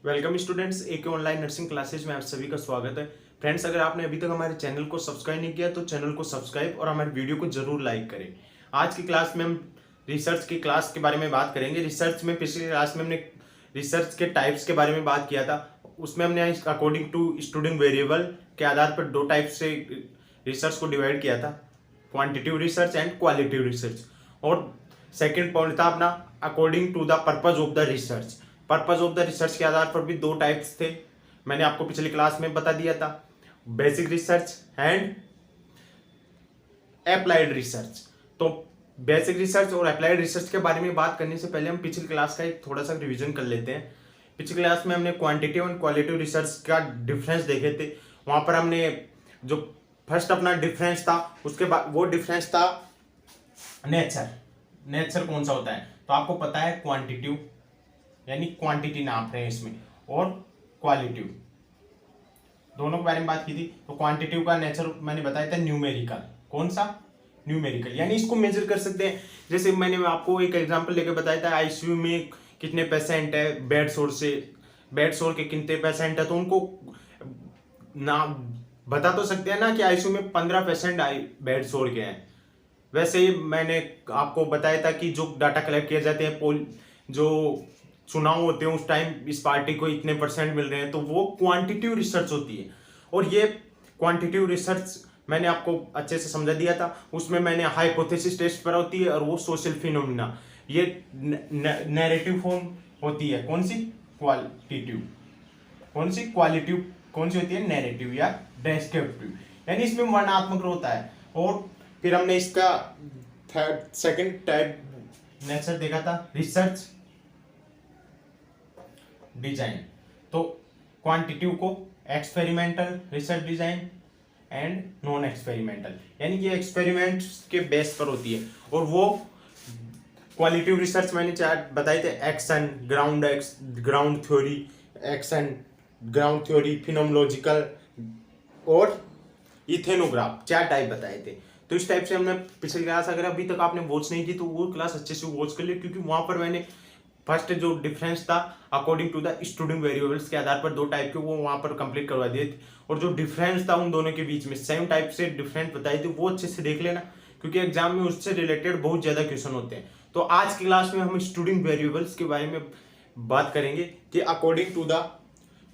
Welcome students, एक online nursing classes में आप सभी का स्वागत है। फ्रेंड्स, अगर आपने अभी तक हमारे चैनल को सब्सक्राइब नहीं किया तो चैनल को सब्सक्राइब और हमारे वीडियो को जरूर लाइक करें। आज की क्लास में हम रिसर्च की क्लास के बारे में बात करेंगे। रिसर्च में पिछली क्लास में हमने रिसर्च के टाइप्स के बारे में बात किया था। उसमें हमने अकॉर्डिंग टू स्टूडेंट वेरिएबल के आधार पर दो टाइप से रिसर्च को डिवाइड किया था, quantitative research and qualitative research. और सेकेंड पॉइंट था अपना according to the purpose of the research. Purpose of the research के आधार पर भी दो टाइप्स थे, मैंने आपको पिछली क्लास में बता दिया था, basic research and applied research. तो बेसिक रिसर्च और अप्लाइड रिसर्च के बारे में बात करने से पहले हम पिछली क्लास का एक थोड़ा सा रिवीजन कर लेते हैं। पिछली क्लास में हमने क्वांटिटिव एंड क्वालिटिव रिसर्च का डिफरेंस देखे थे। वहां पर हमने जो फर्स्ट अपना डिफरेंस था, उसके बाद वो डिफरेंस था नेचर कौन सा होता है। तो आपको पता है क्वांटिटिव यानी क्वांटिटी नाप रहे हैं इसमें, और क्वालिटिव, दोनों के बारे में बात की थी। तो क्वांटिटिव का नेचर मैंने बताया था न्यूमेरिकल। कौन सा? न्यूमेरिकल, यानी इसको मेजर कर सकते हैं। जैसे मैंने आपको एक एग्जांपल लेकर बताया था, आईसीयू में कितने पेशेंट है, बेड सोर के कितने पेशेंट है, तो उनको ना बता तो सकते हैं ना कि आईसीयू में 15 पेशेंट बेड सोर के हैं। वैसे ही मैंने आपको बताया था कि जो डाटा कलेक्ट किए जाते हैं, जो चुनाव होते हैं उस टाइम इस पार्टी को इतने परसेंट मिल रहे हैं, तो वो क्वांटिटिव रिसर्च होती है। और ये क्वांटिटिव रिसर्च मैंने आपको अच्छे से समझा दिया था। उसमें मैंने हाइपोथेसिस टेस्ट पर होती है और वो सोशल फिनोमिना, ये नैरेटिव फॉर्म होती है। कौन सी? क्वालिटेटिव। कौन सी? क्वालिटिव। कौन सी होती है? नैरेटिव या डेस्क्रिप्टिव, यानी इसमें वर्णनात्मक होता है। और फिर हमने इसका सेकंड टाइप नेचर देखा था, रिसर्च डिजाइन। तो क्वांटिटिव को experimental research design and non experimental, यानी कि एक्सपेरिमेंट्स के बेस पर होती है। और वो क्वालिटिव रिसर्च मैंने चार बताए थे, action, ground theory, action, ground theory, phenomenological और इथेनोग्राफ, चार टाइप बताए थे। तो इस टाइप से हमने पिछली क्लास, अगर अभी तक आपने वॉच नहीं की तो वो क्लास अच्छे से वॉच कर लिया, क्योंकि वहां पर मैंने फर्स्ट जो डिफरेंस था according to the student variables के आधार पर दो टाइप के, वो वहां पर कंप्लीट करवा दिए थे। और जो डिफरेंस था उन दोनों के बीच में सेम टाइप से डिफरेंस बताई थी, वो अच्छे से देख लेना, क्योंकि एग्जाम में उससे रिलेटेड बहुत ज्यादा क्वेश्चन होते हैं। तो आज की क्लास में हम स्टूडेंट वेरिएबल्स के बारे में बात करेंगे कि according to the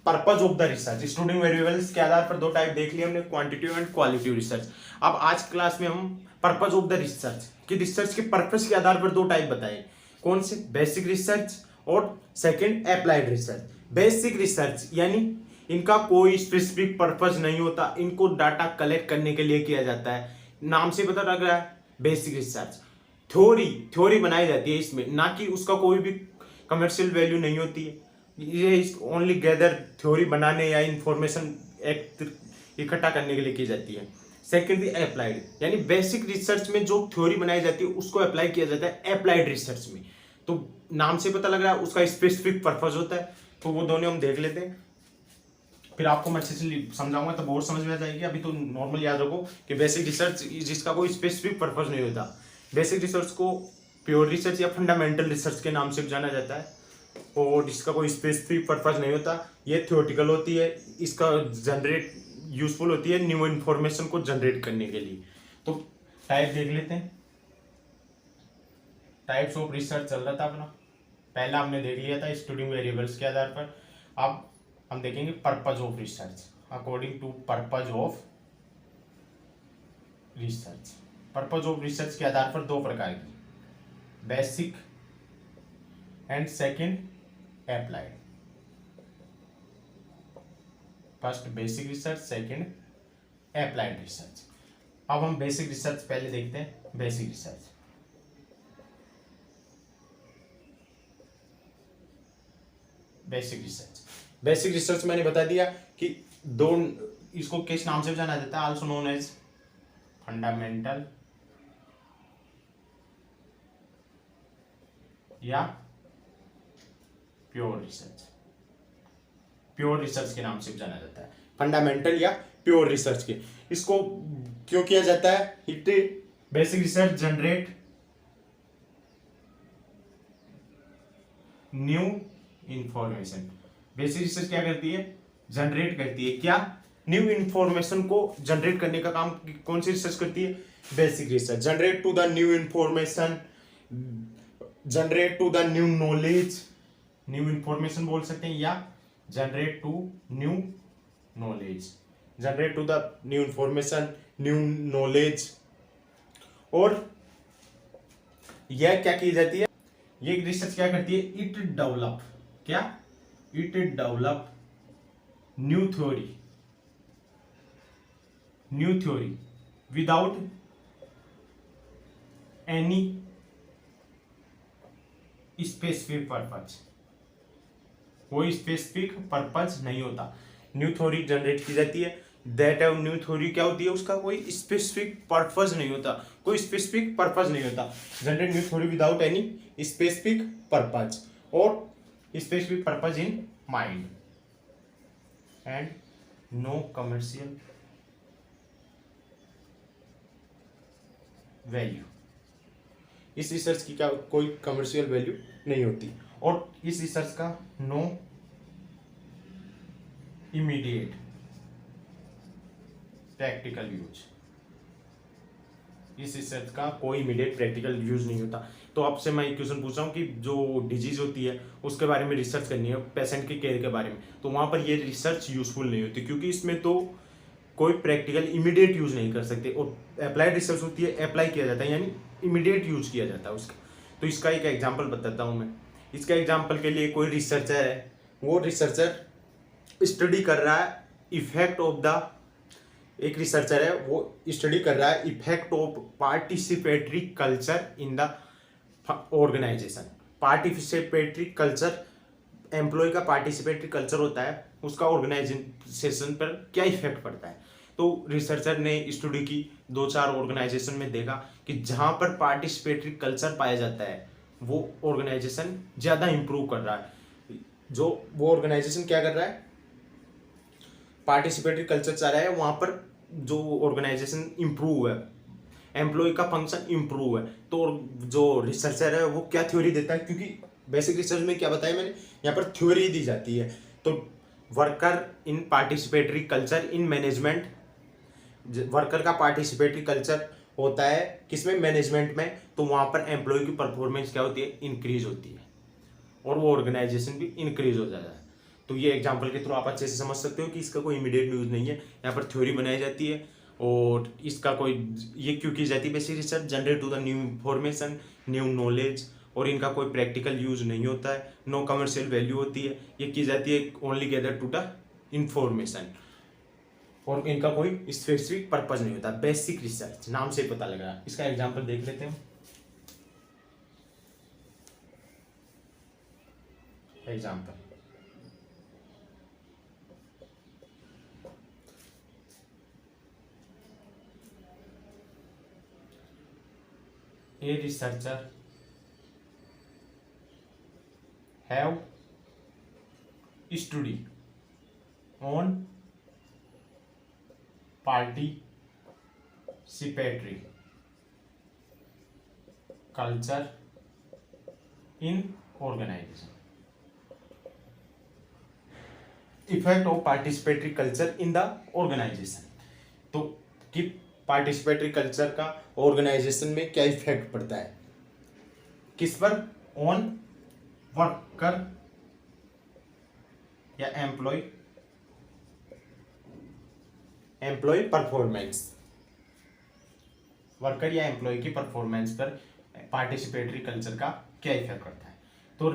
purpose of the research. Student variables के आधार पर दो टाइप देख लिए हमने, क्वांटिटिव एंड क्वालिटिव रिसर्च। अब आज क्लास में हम पर्पज ऑफ द रिसर्च कि रिसर्च के पर्पज के आधार पर दो टाइप बताए। कौन से? बेसिक रिसर्च और second applied research. Basic research यानी इनका कोई स्पेसिफिक पर्पज नहीं होता, इनको डाटा कलेक्ट करने के लिए किया जाता है। नाम से पता लग रहा है, बेसिक रिसर्च। थ्योरी बनाई जाती है इसमें, ना कि उसका कोई भी कमर्शियल वैल्यू नहीं होती है। ये ओनली गैदर थ्योरी बनाने या इंफॉर्मेशन इकट्ठा करने के लिए की जाती है। सेकेंडली अप्लाइड, यानी बेसिक रिसर्च में जो थ्योरी बनाई जाती है उसको अप्लाई किया जाता है अप्लाइड रिसर्च में। तो नाम से पता लग रहा है उसका स्पेसिफिक पर्पज होता है। तो वो दोनों हम देख लेते हैं, फिर आपको मैं अच्छे से समझाऊंगा तो बहुत समझ में आ जाएगी। अभी तो नॉर्मल याद रखो कि बेसिक रिसर्च जिसका कोई स्पेसिफिक पर्पज नहीं होता। बेसिक रिसर्च को प्योर रिसर्च या फंडामेंटल रिसर्च के नाम से जाना जाता है, और इसका कोई स्पेसिफिक पर्पज नहीं होता। ये थ्योरेटिकल होती है, इसका जनरेट यूजफुल होती है न्यू इन्फॉर्मेशन को जनरेट करने के लिए। तो टाइप देख लेते हैं। टाइप्स ऑफ रिसर्च चल रहा था अपना, पहला हमने देख लिया था स्टूडेंट वेरिएबल्स के आधार पर। अब हम देखेंगे purpose of research according to purpose of research. Purpose of research के आधार पर दो प्रकार की, basic and second applied. First basic research, second applied research. अब हम बेसिक रिसर्च पहले देखते हैं। बेसिक रिसर्च, बेसिक रिसर्च मैंने बता दिया कि दो, इसको किस नाम से जाना जाता है, आल्सो नोन एज फंडामेंटल या प्योर रिसर्च। प्योर रिसर्च के नाम से जाना जाता है, फंडामेंटल या प्योर रिसर्च के। इसको क्यों किया जाता है? It basic research generate new information, basic research क्या करती है? जनरेट करती है। क्या? न्यू इंफॉर्मेशन को जनरेट करने का काम कौन सी रिसर्च करती है? Basic research. Generate to the new information, generate to the new knowledge, new information बोल सकते हैं, या generate to new knowledge, generate to the new information, new knowledge. और यह क्या की जाती है? ये रिसर्च क्या करती है? इट डेवलप, क्या? It develop new theory, new theory without any specific purpose, कोई स्पेसिफिक पर्पज नहीं होता। न्यू थ्योरी जनरेट की जाती है, दैट न्यू थ्योरी क्या होती है? उसका कोई स्पेसिफिक पर्पज नहीं होता, कोई स्पेसिफिक पर्पज नहीं होता। Generate new theory without any specific purpose, और specific purpose in mind, and no commercial value. इस रिसर्च की क्या कोई कमर्शियल वैल्यू नहीं होती। और इस रिसर्च का नो इमीडिएट प्रैक्टिकल यूज, इस रिसर्च का कोई इमीडिएट प्रैक्टिकल यूज नहीं होता। तो आपसे मैं एक क्वेश्चन पूछ रहा हूँ कि जो डिजीज होती है उसके बारे में रिसर्च करनी है, पेशेंट के केयर के बारे में, तो वहां पर ये रिसर्च यूजफुल नहीं होती, क्योंकि इसमें तो कोई प्रैक्टिकल इमीडिएट यूज नहीं कर सकते। और अप्लाइड रिसर्च होती है, अप्लाई किया जाता है, यानी इमीडिएट यूज किया जाता है उसका। तो इसका एक एग्जाम्पल बताता हूँ मैं। इसका एग्जाम्पल के लिए कोई रिसर्चर है, वो रिसर्चर स्टडी कर रहा है इफेक्ट ऑफ द, एक रिसर्चर है वो स्टडी कर रहा है effect of participatory culture in the organization. Participatory culture, employ का पार्टिसिपेटरी कल्चर होता है, उसका ऑर्गेनाइजेशन पर क्या इफेक्ट पड़ता है। तो रिसर्चर ने स्टडी की, 2-4 ऑर्गेनाइजेशन में देखा कि जहां पर पार्टिसिपेटरी कल्चर पाया जाता है वो ऑर्गेनाइजेशन ज़्यादा इंप्रूव कर रहा है। जो वो ऑर्गेनाइजेशन क्या कर रहा है? पार्टिसिपेटरी कल्चर चाह रहा है, वहां पर जो ऑर्गेनाइजेशन इंप्रूव है, एम्प्लॉय का फंक्शन इंप्रूव है। तो जो रिसर्चर है वो क्या थ्योरी देता है? क्योंकि बेसिक रिसर्च में क्या बताया मैंने, यहाँ पर थ्योरी दी जाती है। तो worker in participatory culture in management, worker का पार्टिसिपेटरी कल्चर होता है किसमें? मैनेजमेंट में। तो वहां पर एम्प्लॉय की परफॉर्मेंस क्या होती है? इंक्रीज होती है, और वो ऑर्गेनाइजेशन भी इंक्रीज हो जाता है। तो ये एग्जांपल के थ्रू आप अच्छे से समझ सकते हो कि इसका कोई इमीडिएट यूज नहीं है, यहाँ पर थ्योरी बनाई जाती है। और इसका कोई, ये क्यों की जाती है basic research? Generate to the new information, new knowledge, और इनका कोई प्रैक्टिकल यूज नहीं होता है, नो कमर्शियल वैल्यू होती है, ये की जाती है only gather to the information, और इनका कोई स्पेसिफिक पर्पज नहीं होता। बेसिक रिसर्च नाम से पता लग रहा है। इसका एग्जाम्पल देख लेते हैं। Example, a researcher have study on participatory culture in organization, effect of participatory culture in the organization. तो कि पार्टिसिपेटरी कल्चर का ऑर्गेनाइजेशन में क्या इफेक्ट पड़ता है? किस पर? ऑन वर्कर या एम्प्लॉय परफॉर्मेंस, वर्कर या एम्प्लॉय की परफॉर्मेंस पर पार्टिसिपेटरी कल्चर का क्या इफेक्ट पड़ता है। तो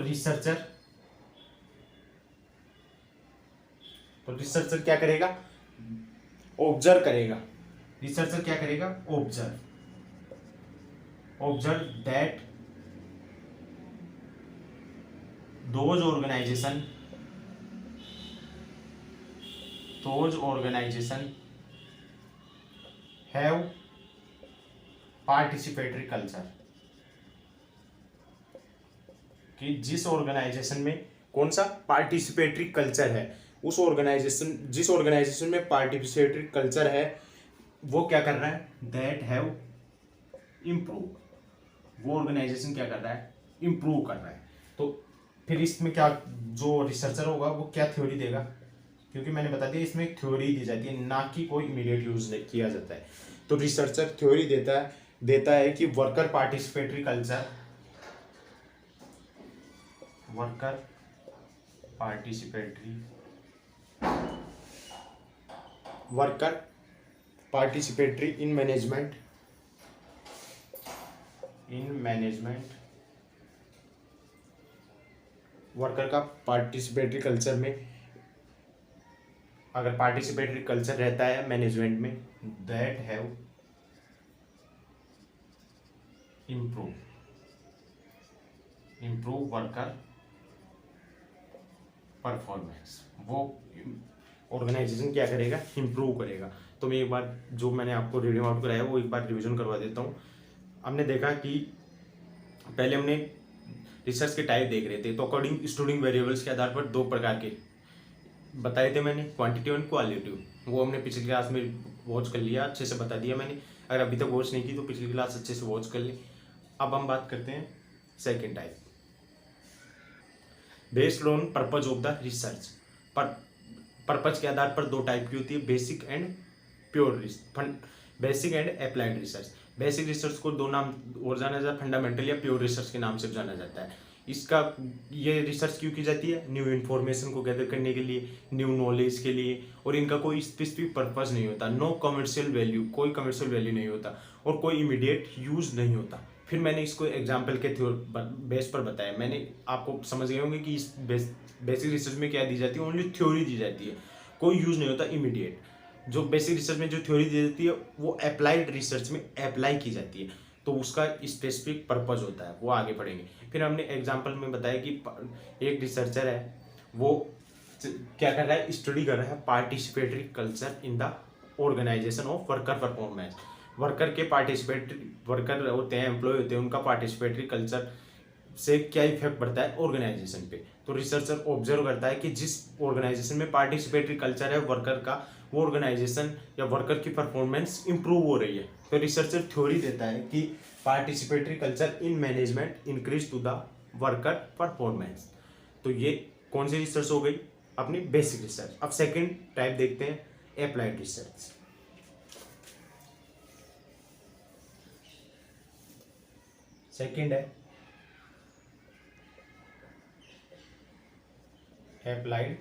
रिसर्चर क्या करेगा? ऑब्जर्व करेगा। रिसर्चर क्या करेगा? Observe that those organization have participatory culture, कि जिस ऑर्गेनाइजेशन में कौन सा पार्टिसिपेटरी कल्चर है, उस ऑर्गेनाइजेशन, जिस ऑर्गेनाइजेशन में पार्टिसिपेटरी कल्चर है वो क्या कर रहा है? दैट हैव इम्प्रूव, वो ऑर्गेनाइजेशन क्या कर रहा है? इम्प्रूव कर रहा है। तो फिर इसमें क्या जो रिसर्चर होगा वो क्या थ्योरी देगा, क्योंकि मैंने बता दिया इसमें एक थ्योरी दी जाती है, ना कि कोई इमीडिएट यूज किया जाता है। तो रिसर्चर थ्योरी देता है कि worker participatory culture, worker participatory in management worker का पार्टिसिपेटरी कल्चर में, अगर पार्टिसिपेटरी कल्चर रहता है मैनेजमेंट में, that have improve worker performance, वो ऑर्गेनाइजेशन क्या करेगा, इम्प्रूव करेगा। तो मैं एक बार जो मैंने आपको रीडिंग आउट कराया वो एक बार रिवीजन करवा देता हूँ। हमने देखा कि पहले हमने रिसर्च के टाइप देख रहे थे, तो अकॉर्डिंग स्टूडिंग वेरिएबल्स के आधार पर दो प्रकार के बताए थे मैंने, क्वांटिटी एंड क्वालिटी। वो हमने पिछली क्लास में वॉच कर लिया, अच्छे से बता दिया मैंने। अगर अभी तक वॉच नहीं की तो पिछली क्लास अच्छे से वॉच कर ली। अब हम बात करते हैं second type, based on purpose of the research. Purpose के आधार पर दो टाइप की होती है, basic and basic and applied research. Basic research को दो नाम और जाना जाता है, फंडामेंटल या प्योर रिसर्च के नाम से जाना जाता है। इसका ये रिसर्च क्यों की जाती है, न्यू इन्फॉर्मेशन को गैदर करने के लिए, न्यू नॉलेज के लिए, और इनका कोई स्पेसिफिक पर्पस नहीं होता, नो कमर्शियल वैल्यू, कोई कमर्शियल वैल्यू नहीं होता, और कोई इमीडिएट यूज नहीं होता। फिर मैंने इसको एग्जाम्पल के बेस पर बताया। मैंने आपको समझ गए होंगे कि इस बेसिक रिसर्च में क्या दी जाती है, ओनली थ्योरी दी जाती है, कोई यूज नहीं होता इमीडिएट। जो बेसिक रिसर्च में जो थ्योरी दी जाती है वो अप्लाइड रिसर्च में अप्लाई की जाती है, तो उसका स्पेसिफिक पर्पज होता है, वो आगे पढ़ेंगे। फिर हमने एग्जाम्पल में बताया कि एक रिसर्चर है, वो क्या कर रहा है, स्टडी कर रहा है participatory culture in the organization of worker performance. Worker होते हैं, एम्प्लॉय होते हैं, उनका पार्टिसिपेटरी कल्चर से क्या इफेक्ट पड़ता है ऑर्गेनाइजेशन पे। तो रिसर्चर ऑब्जर्व करता है कि जिस ऑर्गेनाइजेशन में पार्टिसिपेटरी कल्चर है वर्कर का, वो ऑर्गेनाइजेशन या वर्कर की परफॉर्मेंस इंप्रूव हो रही है। तो रिसर्चर थ्योरी देता है कि participatory culture in management increase to the worker performance. तो ये कौन सी रिसर्च हो गई, अपनी बेसिक रिसर्च। अब सेकेंड टाइप देखते हैं, अप्लाइड रिसर्च। सेकेंड है अप्लाइड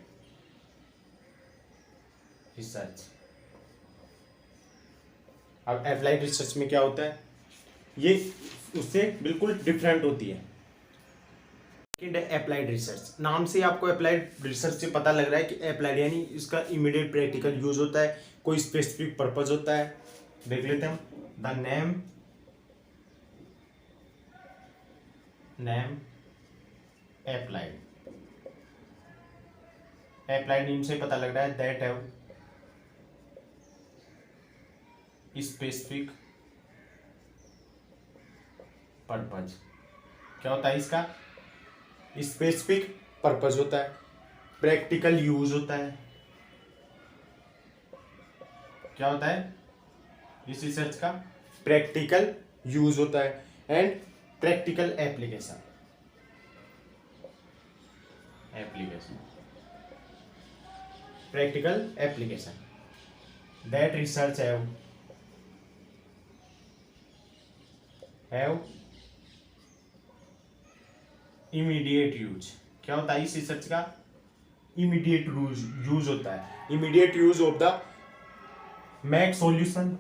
रिसर्च। अब अप्लाइड रिसर्च में क्या होता है, ये उससे बिल्कुल डिफरेंट होती है। सेकेंड है अप्लाइड रिसर्च। नाम से आपको अप्लाइड रिसर्च से पता लग रहा है कि अप्लाइड यानी इसका इमीडिएट प्रैक्टिकल यूज होता है, कोई स्पेसिफिक पर्पज होता है। देख लेते हैं हम, the name applied. Applied name से पता लग रहा है दैट हैव स्पेसिफिक पर्पज। क्या होता है इसका, स्पेसिफिक पर्पज होता है, प्रैक्टिकल यूज होता है। क्या होता है इस रिसर्च का, प्रैक्टिकल यूज होता है and practical application. Practical application that research have immediate use. क्या होता है इस रिसर्च का, इमीडिएट यूज होता है, immediate use of the make solution.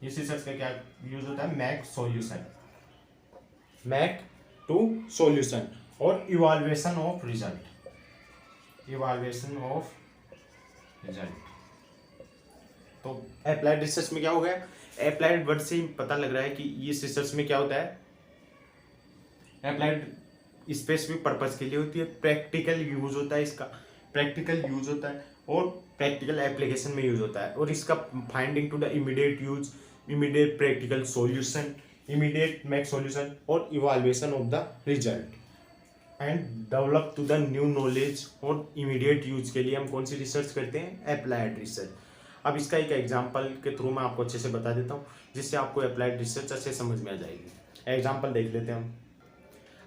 इस रिसर्च का क्या यूज होता है, मैक टू सॉल्यूशन और इवाल्वेशन ऑफ रिजल्ट। तो अप्लाइड रिसर्च में क्या हो गया, अप्लाइड वर्ड से ही पता लग रहा है कि इस रिसर्च में क्या होता है, अप्लाइड स्पेसिफिक पर्पज के लिए होती है, प्रैक्टिकल यूज होता है, इसका प्रैक्टिकल यूज होता है और प्रैक्टिकल एप्लीकेशन में यूज होता है, और इसका finding to the immediate use, immediate practical solution, immediate make solution और evaluation of the result and develop to the new knowledge. और इमीडिएट यूज के लिए हम कौन सी रिसर्च करते हैं, अप्लाइड रिसर्च। अब इसका एक एग्जांपल के थ्रू मैं आपको अच्छे से बता देता हूँ, जिससे आपको अप्लाइड रिसर्च अच्छे समझ में आ जाएगी। एग्जांपल देख लेते हैं हम।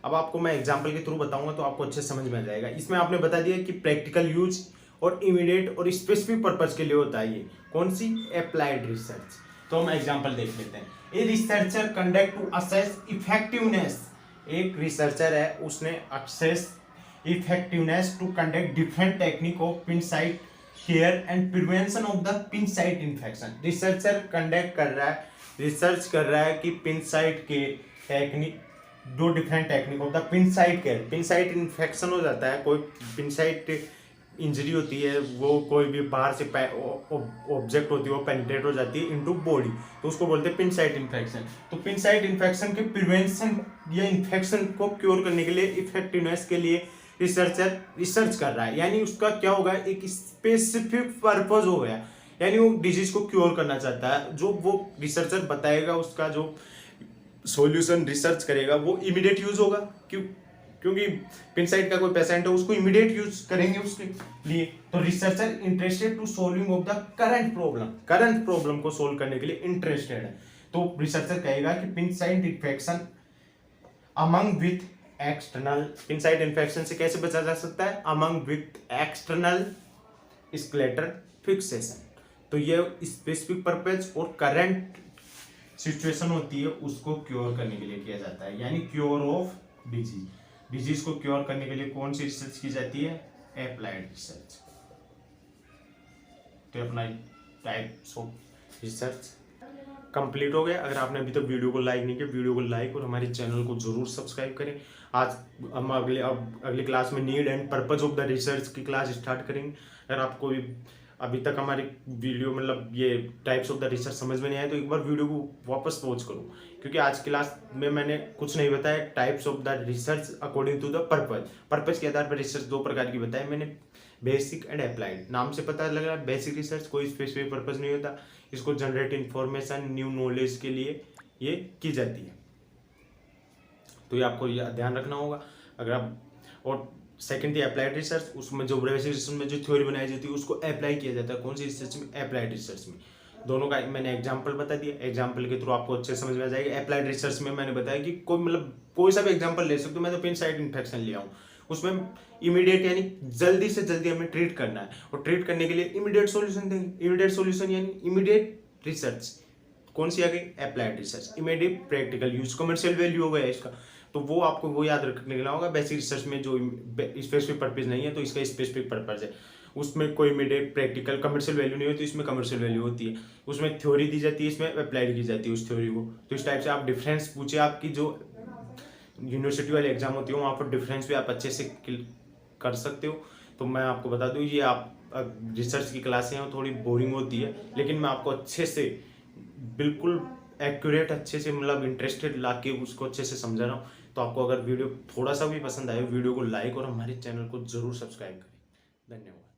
अब आपको मैं एग्जाम्पल के थ्रू बताऊंगा तो आपको अच्छे समझ में आ जाएगा। इसमें आपने बता दिया कि प्रैक्टिकल यूज और इमीडिएट और स्पेसिफिक पर्पज के लिए होता है ये कौन सी अप्लाइड रिसर्च। तो हम एग्जाम्पल देख लेते हैं। A researcher conduct to assess effectiveness, एक रिसर्चर है उसने assess effectiveness to conduct different technique of pin site care and prevention of the pin site infection. Researcher conduct कर रहा है, रिसर्च कर रहा है कि पिन साइट के टेक्निक, दो different technique of the pin site care. Pin site infection हो जाता है, कोई पिन साइट इंजरी होती है, वो कोई भी बाहर से ऑब्जेक्ट होती है वो पेनिट्रेट हो जाती है इनटू बॉडी, तो उसको बोलते हैं पिन साइट इन्फेक्शन। तो पिन साइट इन्फेक्शन के प्रिवेंशन या इन्फेक्शन को क्योर करने के लिए, इफेक्टिवनेस के लिए रिसर्चर रिसर्च कर रहा है, यानी उसका क्या होगा, एक स्पेसिफिक पर्पज हो गया, यानी वो डिजीज को क्योर करना चाहता है। जो वो रिसर्चर बताएगा, उसका जो सॉल्यूशन रिसर्च करेगा वो इमीडिएट यूज होगा, क्योंकि पिन साइट का कोई पेशेंट है उसको इमीडिएट यूज करेंगे उसके लिए। तो researcher interested to solving of the current problem को सोल्व करने के लिए इंटरेस्टेड है। तो रिसर्चर कहेगा कि pin site infection among with external, pin site infection से कैसे बचा जा सकता है, among with external skeletal fixation. तो ये स्पेसिफिक पर्पज और करंट सिचुएशन होती है उसको क्योर करने के लिए किया जाता है, यानी क्योर ऑफ डिजीज। डिजीज को क्योर करने के लिए कौन सी रिसर्च की जाती है, अप्लाइड रिसर्च। तो अपना टाइप्स ऑफ रिसर्च कंप्लीट हो गया। अगर आपने अभी तक वीडियो को लाइक नहीं किया, वीडियो को लाइक और हमारे चैनल को जरूर सब्सक्राइब करें। आज हम अगली क्लास में need and purpose of the research की क्लास स्टार्ट करेंगे। अगर आपको अभी तक हमारी वीडियो मतलब ये टाइप्स ऑफ द रिसर्च समझ में नहीं आया तो एक बार वीडियो को वापस वॉच करो, क्योंकि आज क्लास में मैंने कुछ नहीं बताया। Types of the research according to the purpose के आधार पर रिसर्च दो प्रकार की बताई मैंने, बेसिक एंड अप्लाइड। नाम से पता लग रहा है बेसिक रिसर्च कोई स्पेसिफिक पर्पज नहीं होता, इसको जनरेट इंफॉर्मेशन न्यू नॉलेज के लिए ये की जाती है। तो ये आपको ये ध्यान रखना होगा। अगर आप, और सेकंड थी अप्लाइड रिसर्च, उसमें जो बेसिक रिसर्च में जो थ्योरी बनाई जाती है उसको अप्लाई किया जाता है कौन सी रिसर्च में, अप्लाइड रिसर्च में। दोनों का मैंने एग्जांपल बता दिया, एग्जांपल के थ्रू आपको अच्छे समझ में आ जाएगा। अप्लाइड रिसर्च में मैंने बताया कि कोई मतलब कोई सा भी एग्जांपल ले सकते हो, मैं तो पिन साइट इन्फेक्शन लिया हूँ, उसमें इमीडिएट यानी जल्दी से जल्दी हमें ट्रीट करना है, और ट्रीट करने के लिए इमीडिएट सॉल्यूशन देंगे। इमीडिएट सॉल्यूशन यानी इमीडिएट रिसर्च कौन सी आ गई, applied research. Immediate practical use, commercial value हो गया इसका, तो वो आपको वो याद रखने के लिए होगा। बेसिक रिसर्च में जो स्पेसिफिक पर्पज नहीं है तो इसका स्पेसिफिक पर्पज है, उसमें कोई इमीडिएट प्रैक्टिकल कमर्शियल वैल्यू नहीं होती, इसमें कमर्शियल वैल्यू होती है। उसमें थ्योरी दी जाती है, इसमें अप्लाइड की जाती है उस थ्योरी को। तो इस टाइप से आप डिफरेंस पूछे, आपकी जो यूनिवर्सिटी वाली एग्जाम होती है वहाँ पर डिफरेंस भी आप अच्छे से कर सकते हो। तो मैं आपको बता दूँ, ये आप रिसर्च की क्लासें हैं थोड़ी बोरिंग होती है, लेकिन मैं आपको अच्छे से बिल्कुल एक्यूरेट अच्छे से मतलब इंटरेस्टेड ला के उसको अच्छे से समझा रहा हूँ। तो आपको अगर वीडियो थोड़ा सा भी पसंद आए, वीडियो को लाइक और हमारे चैनल को जरूर सब्सक्राइब करें। धन्यवाद।